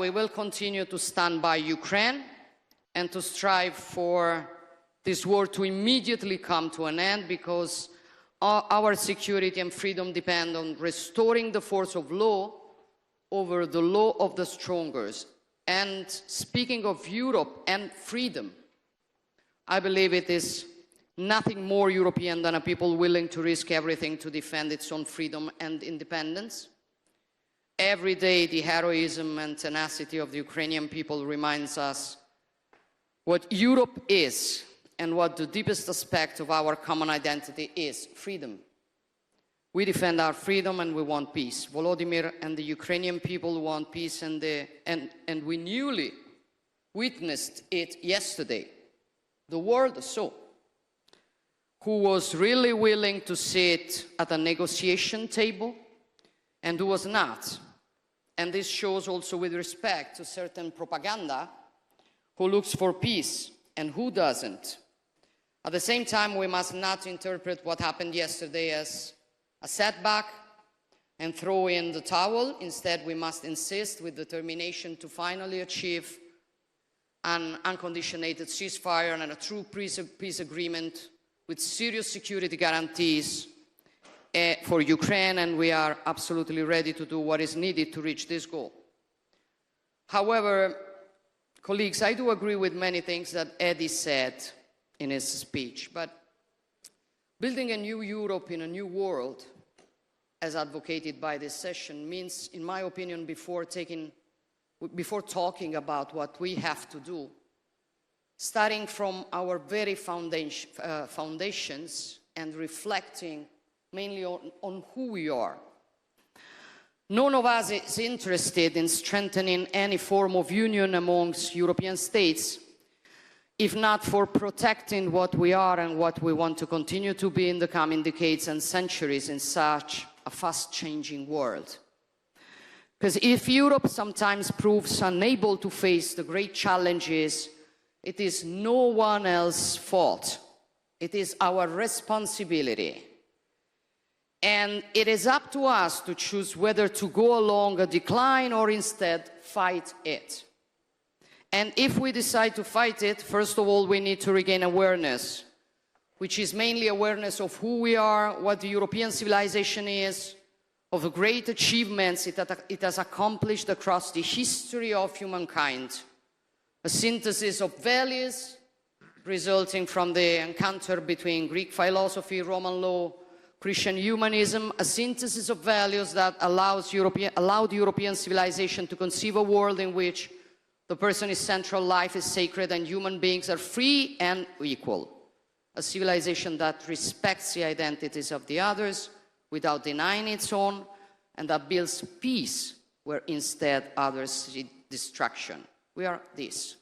we will continue to stand by Ukraine and to strive for this war to immediately come to an end, because our security and freedom depend on restoring the force of law over the law of the strongest. And speaking of Europe and freedom, I believe it is nothing more European than a people willing to risk everything to defend its own freedom and independence. Every day, the heroism and tenacity of the Ukrainian people reminds us what Europe is and what the deepest aspect of our common identity is: freedom. We defend our freedom and we want peace. Volodymyr and the Ukrainian people want peace, and we newly witnessed it yesterday. The world saw who was really willing to sit at a negotiation table and who was not. And this shows also with respect to certain propaganda who looks for peace and who doesn't. At the same time, we must not interpret what happened yesterday as a setback and throw in the towel. Instead, we must insist with determination to finally achieve an unconditioned ceasefire and a true peace agreement with serious security guarantees for Ukraine, and we are absolutely ready to do what is needed to reach this goal. However, colleagues, I do agree with many things that Eddie said in his speech, but building a new Europe in a new world, as advocated by this session, means, in my opinion, before talking about what we have to do, starting from our very foundations and reflecting mainly on who we are. None of us is interested in strengthening any form of union amongst European states, if not for protecting what we are and what we want to continue to be in the coming decades and centuries in such a fast-changing world. Because if Europe sometimes proves unable to face the great challenges, it is no one else's fault. It is our responsibility. And it is up to us to choose whether to go along a decline or instead fight it. And if we decide to fight it, first of all, we need to regain awareness, which is mainly awareness of who we are, what the European civilization is, of the great achievements it has accomplished across the history of humankind. A synthesis of values resulting from the encounter between Greek philosophy, Roman law, Christian humanism, a synthesis of values that allowed European civilization to conceive a world in which the person is central, life is sacred, and human beings are free and equal. A civilization that respects the identities of the others without denying its own, and that builds peace where instead others see destruction. We are this.